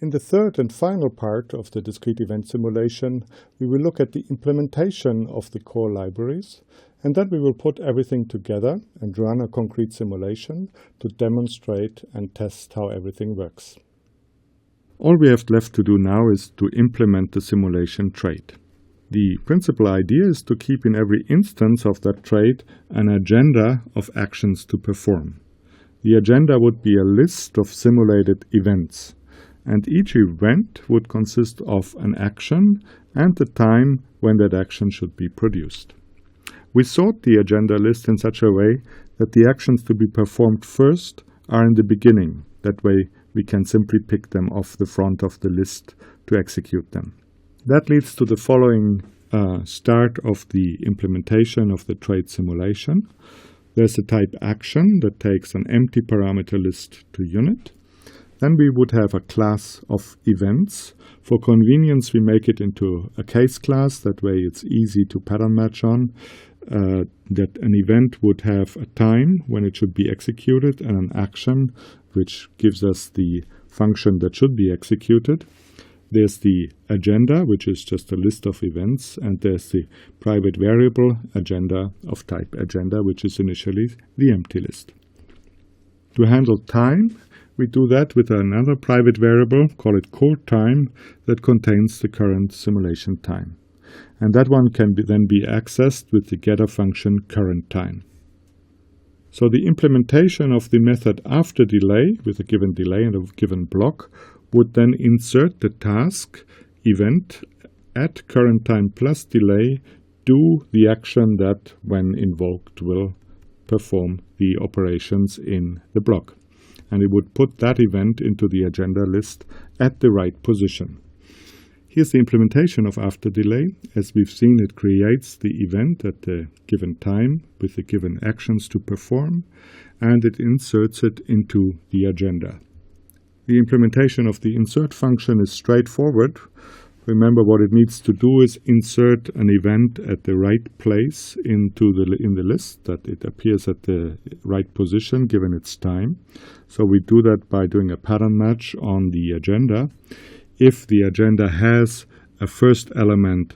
In the third and final part of the discrete event simulation, we will look at the implementation of the core libraries, and then we will put everything together and run a concrete simulation to demonstrate and test how everything works. All we have left to do now is to implement the simulation trait. The principal idea is to keep in every instance of that trait an agenda of actions to perform. The agenda would be a list of simulated events, and each event would consist of an action and the time when that action should be produced. We sort the agenda list in such a way that the actions to be performed first are in the beginning. That way we can simply pick them off the front of the list to execute them. That leads to the following start of the implementation of the trait simulation. There's a type action that takes an empty parameter list to unit. Then we would have a class of events. For convenience, we make it into a case class. That way it's easy to pattern match on. That an event would have a time when it should be executed and an action which gives us the function that should be executed. There's the agenda, which is just a list of events, and there's the private variable agenda of type agenda, which is initially the empty list. To handle time, we do that with another private variable, call it core time, that contains the current simulation time. And that one can then be accessed with the getter function current time. So the implementation of the method after delay, with a given delay and a given block, would then insert the task event at current time plus delay, do the action that, when invoked, will perform the operations in the block. And it would put that event into the agenda list at the right position. Here's the implementation of after delay. As we've seen, it creates the event at the given time with the given actions to perform, and it inserts it into the agenda. The implementation of the insert function is straightforward. Remember, what it needs to do is insert an event at the right place in the list, that it appears at the right position given its time. So we do that by doing a pattern match on the agenda. If the agenda has a first element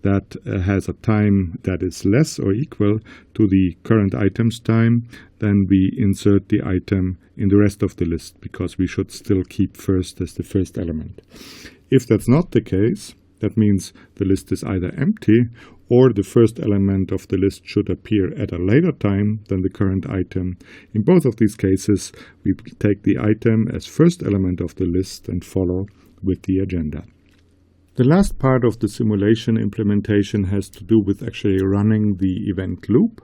that has a time that is less or equal to the current item's time, then we insert the item in the rest of the list, because we should still keep first as the first element. If that's not the case, that means the list is either empty or the first element of the list should appear at a later time than the current item. In both of these cases, we take the item as first element of the list and follow with the agenda. The last part of the simulation implementation has to do with actually running the event loop.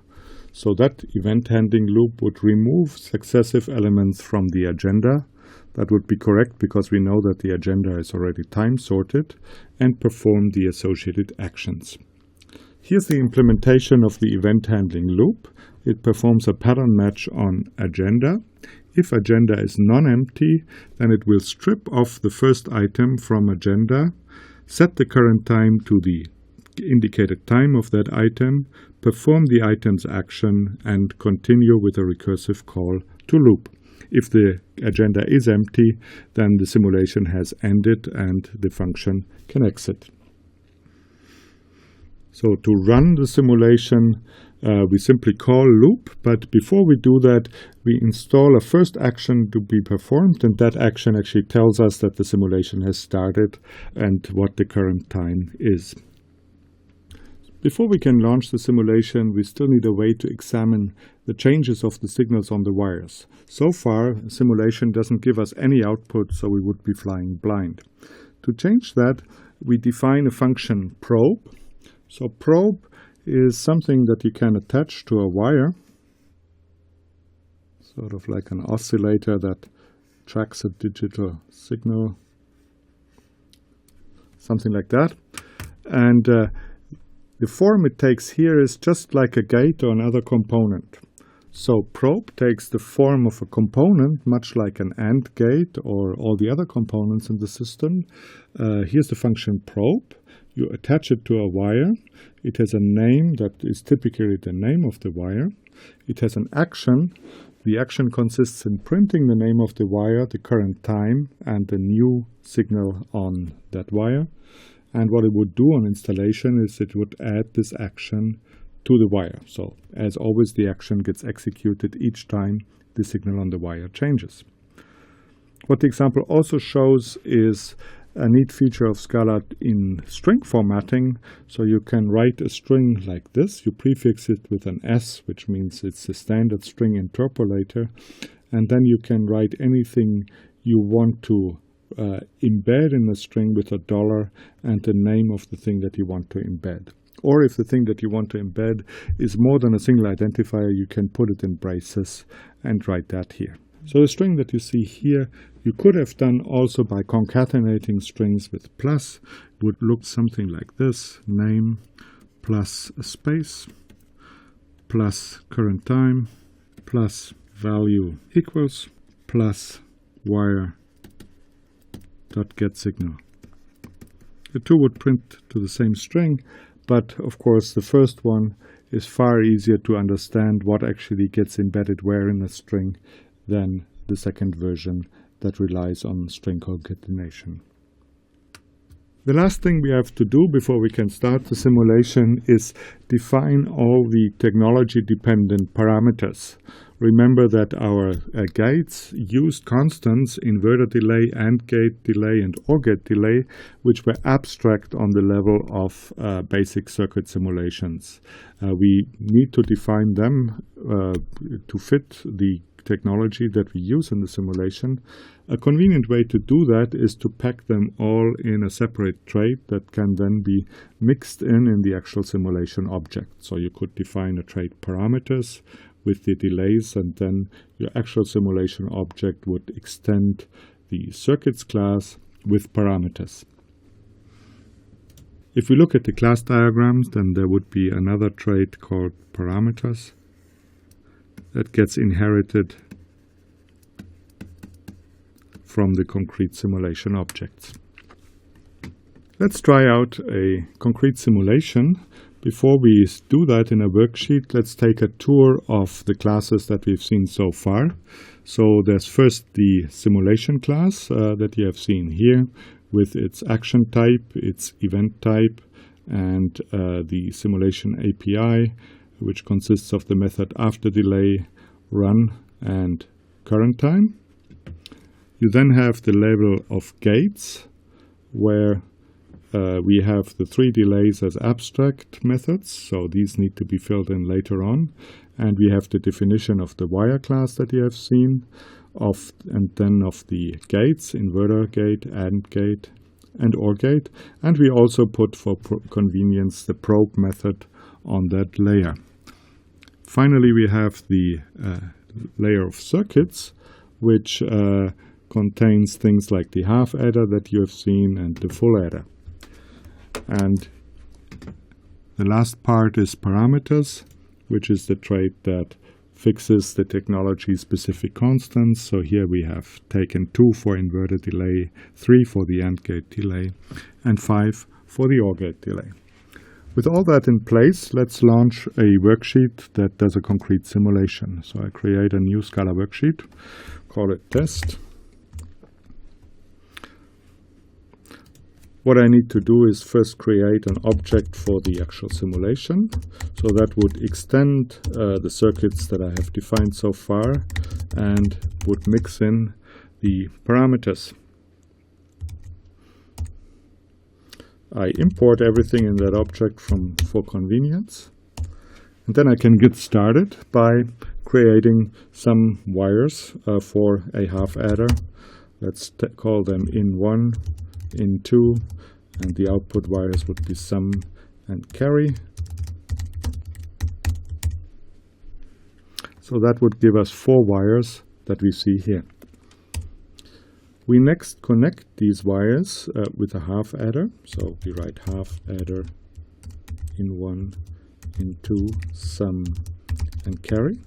So that event handling loop would remove successive elements from the agenda. That would be correct because we know that the agenda is already time sorted, and perform the associated actions. Here's the implementation of the event handling loop. It performs a pattern match on agenda. If agenda is non-empty, then it will strip off the first item from agenda, set the current time to the indicated time of that item, perform the item's action, and continue with a recursive call to loop. If the agenda is empty, then the simulation has ended and the function can exit. So to run the simulation, we simply call loop, but before we do that, we install a first action to be performed, and that action actually tells us that the simulation has started and what the current time is. Before we can launch the simulation, we still need a way to examine the changes of the signals on the wires. So far, the simulation doesn't give us any output, so we would be flying blind. To change that, we define a function probe. So probe is something that you can attach to a wire, sort of like an oscillator that tracks a digital signal, something like that. And the form it takes here is just like a gate or another component. So probe takes the form of a component, much like an AND gate or all the other components in the system. Here's the function probe. You attach it to a wire. It has a name that is typically the name of the wire. It has an action. The action consists in printing the name of the wire, the current time, and the new signal on that wire. And what it would do on installation is it would add this action to the wire. So, as always, the action gets executed each time the signal on the wire changes. What the example also shows is a neat feature of Scala in string formatting. So you can write a string like this. You prefix it with an S, which means it's a standard string interpolator. And then you can write anything you want to embed in the string with a dollar and the name of the thing that you want to embed. Or if the thing that you want to embed is more than a single identifier, you can put it in braces and write that here. So the string that you see here, you could have done also by concatenating strings with plus. It would look something like this: name plus a space plus current time plus value equals plus wire dot get signal. The two would print to the same string, but of course the first one is far easier to understand what actually gets embedded where in the string than the second version that relies on string concatenation. The last thing we have to do before we can start the simulation is define all the technology-dependent parameters. Remember that our gates used constants, inverter delay, AND gate delay, and OR gate delay, which were abstract on the level of basic circuit simulations. We need to define them to fit the technology that we use in the simulation. A convenient way to do that is to pack them all in a separate trait that can then be mixed in the actual simulation object. So you could define a trait parameters with the delays, and then your actual simulation object would extend the circuits class with parameters. If we look at the class diagrams, then there would be another trait called parameters that gets inherited from the concrete simulation objects. Let's try out a concrete simulation. Before we do that in a worksheet, let's take a tour of the classes that we've seen so far. So there's first the simulation class that you have seen here with its action type, its event type, and the simulation API, which consists of the method after delay, run, and current time. You then have the level of gates, where we have the three delays as abstract methods, so these need to be filled in later on. And we have the definition of the wire class that you have seen, and then of the gates, inverter gate, AND gate, and OR gate. And we also put, for convenience, the probe method on that layer. Finally, we have the layer of circuits, which contains things like the half adder that you have seen and the full adder. And the last part is parameters, which is the trait that fixes the technology-specific constants. So here we have taken 2 for inverter delay, 3 for the AND gate delay, and 5 for the OR gate delay. With all that in place, let's launch a worksheet that does a concrete simulation. So I create a new Scala worksheet, call it test. What I need to do is first create an object for the actual simulation. So that would extend the circuits that I have defined so far and would mix in the parameters. I import everything in that object for convenience. And then I can get started by creating some wires for a half adder. Let's call them in1, in2, and the output wires would be sum and carry. So that would give us 4 wires that we see here. We next connect these wires with a half adder. So we write half adder in1, in2, sum, and carry.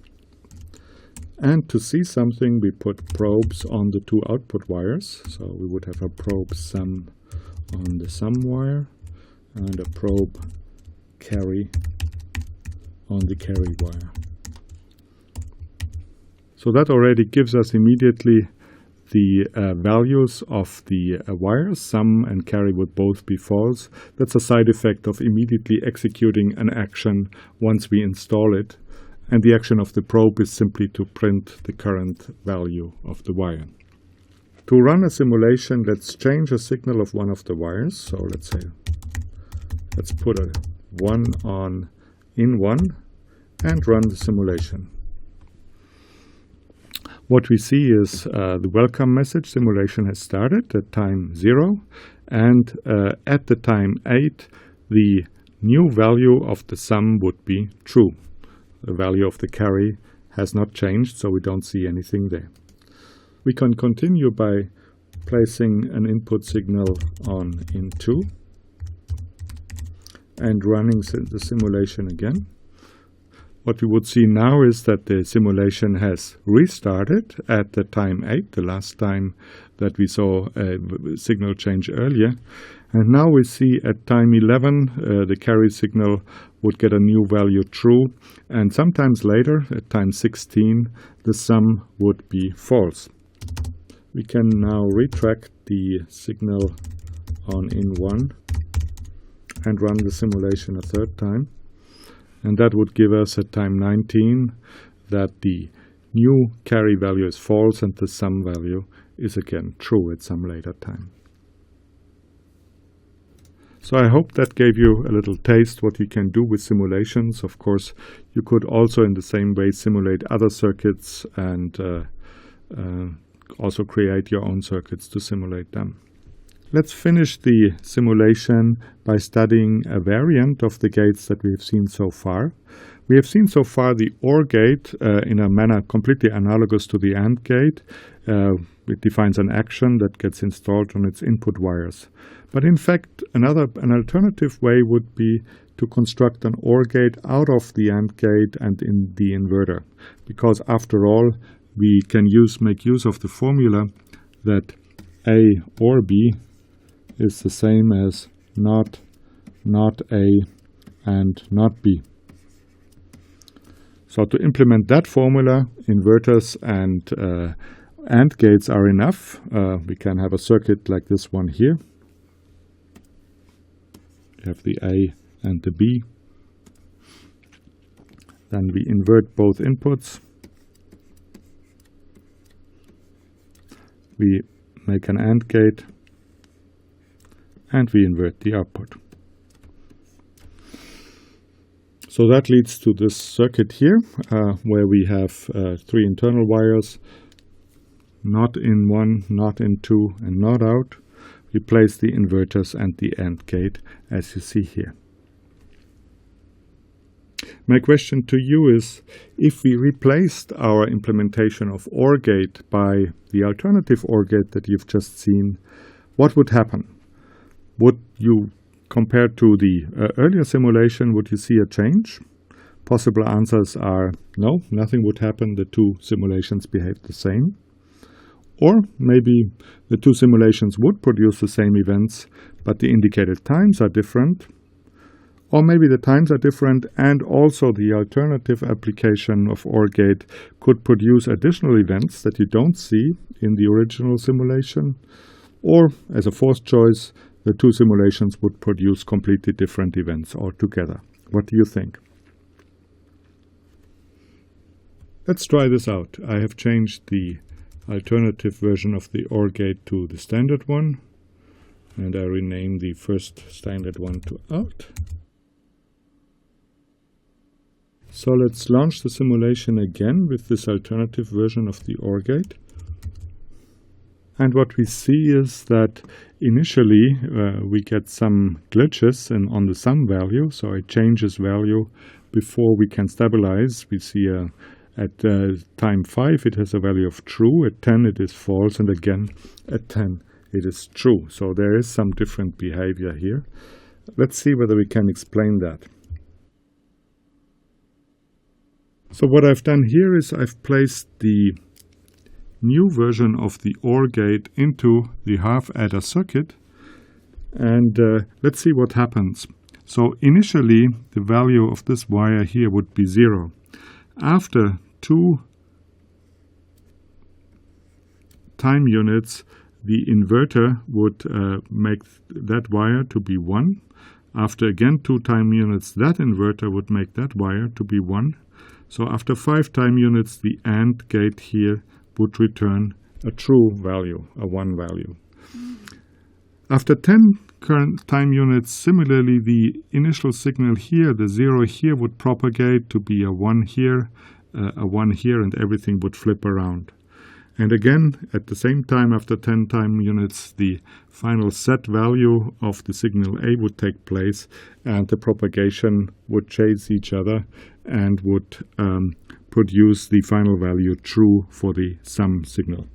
And to see something, we put probes on the 2 output wires. So we would have a probe sum on the sum wire and a probe carry on the carry wire. So that already gives us immediately the values of the wires. Sum and carry would both be false. That's a side effect of immediately executing an action once we install it. And the action of the probe is simply to print the current value of the wire. To run a simulation, let's change a signal of one of the wires. So let's put a 1 on in 1 and run the simulation. What we see is the welcome message. Simulation has started at time 0, and at the time 8, the new value of the sum would be true. The value of the carry has not changed, so we don't see anything there. We can continue by placing an input signal on in 2 and running the simulation again. What we would see now is that the simulation has restarted at the time 8, the last time that we saw a signal change earlier. And now we see at time 11, the carry signal would get a new value true. And sometimes later, at time 16, the sum would be false. We can now retract the signal on in 1 and run the simulation a third time. And that would give us at time 19 that the new carry value is false and the sum value is again true at some later time. So I hope that gave you a little taste what you can do with simulations. Of course, you could also in the same way simulate other circuits and also create your own circuits to simulate them. Let's finish the simulation by studying a variant of the gates that we have seen so far. We have seen so far the OR gate in a manner completely analogous to the AND gate. It defines an action that gets installed on its input wires. But in fact, an alternative way would be to construct an OR gate out of the AND gate and in the inverter. Because after all, we can make use of the formula that A or B is the same as not A and not B. So to implement that formula, inverters and AND gates are enough. We can have a circuit like this one here. You have the A and the B. Then we invert both inputs. We make an AND gate. And we invert the output. So that leads to this circuit here, where we have 3 internal wires, not in 1, not in 2, and not out. We place the inverters and the AND gate, as you see here. My question to you is, if we replaced our implementation of OR gate by the alternative OR gate that you've just seen, what would happen? Would you, compared to the earlier simulation, would you see a change? Possible answers are no, nothing would happen. The 2 simulations behave the same. Or maybe the 2 simulations would produce the same events, but the indicated times are different. Or maybe the times are different and also the alternative application of OR gate could produce additional events that you don't see in the original simulation. Or, as a fourth choice, the 2 simulations would produce completely different events altogether. What do you think? Let's try this out. I have changed the alternative version of the OR gate to the standard one, and I rename the first standard one to out. So let's launch the simulation again with this alternative version of the OR gate. And what we see is that initially we get some glitches on the sum value, so it changes value before we can stabilize. We see at time 5 it has a value of true, at 10 it is false, and again at 10 it is true. So there is some different behavior here. Let's see whether we can explain that. So what I've done here is I've placed the new version of the OR gate into the half adder circuit, and let's see what happens. So initially the value of this wire here would be 0. After 2 time units, the inverter would make that wire to be 1. After again 2 time units, that inverter would make that wire to be 1. So after 5 time units, the AND gate here would return a true value, a 1 value. After 10 current time units, similarly, the initial signal here, the 0 here, would propagate to be a 1 here, and everything would flip around. And again, at the same time, after 10 time units, the final set value of the signal A would take place, and the propagation would chase each other and would produce the final value true for the sum signal.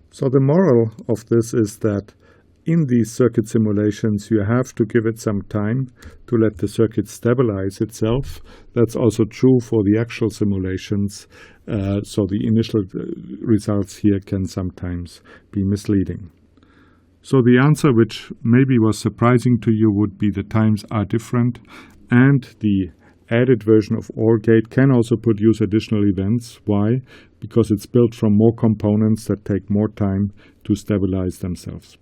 So the moral of this is that in these circuit simulations, you have to give it some time to let the circuit stabilize itself. That's also true for the actual simulations. So the initial results here can sometimes be misleading. So the answer, which maybe was surprising to you, would be the times are different, and the added version of OR gate can also produce additional events. Why? Because it's built from more components that take more time to stabilize themselves.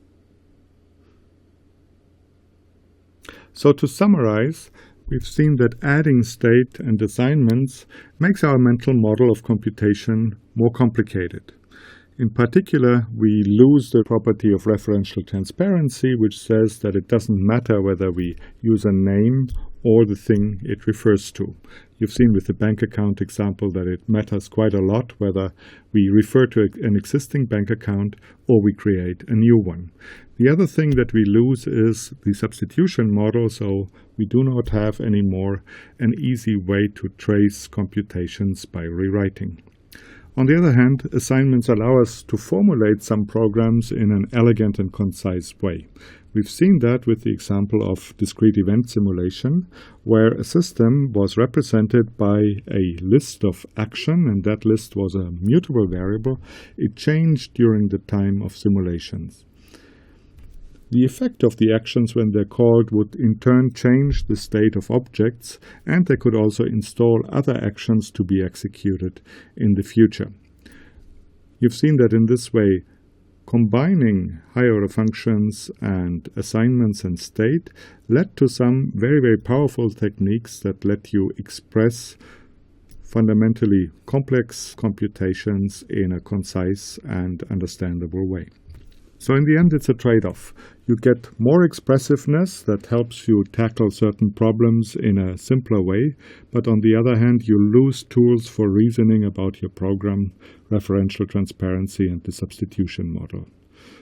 So to summarize, we've seen that adding state and assignments makes our mental model of computation more complicated. In particular, we lose the property of referential transparency, which says that it doesn't matter whether we use a name or the thing it refers to. You've seen with the bank account example that it matters quite a lot whether we refer to an existing bank account or we create a new one. The other thing that we lose is the substitution model, so we do not have anymore an easy way to trace computations by rewriting. On the other hand, assignments allow us to formulate some programs in an elegant and concise way. We've seen that with the example of discrete event simulation, where a system was represented by a list of action, and that list was a mutable variable. It changed during the time of simulations. The effect of the actions when they're called would in turn change the state of objects, and they could also install other actions to be executed in the future. You've seen that in this way, combining higher-order functions and assignments and state led to some very, very powerful techniques that let you express fundamentally complex computations in a concise and understandable way. So in the end, it's a trade-off. You get more expressiveness that helps you tackle certain problems in a simpler way, but on the other hand, you lose tools for reasoning about your program, referential transparency, and the substitution model.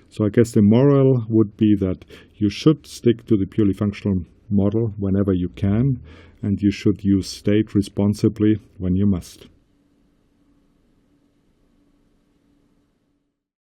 So I guess the moral would be that you should stick to the purely functional model whenever you can, and you should use state responsibly when you must.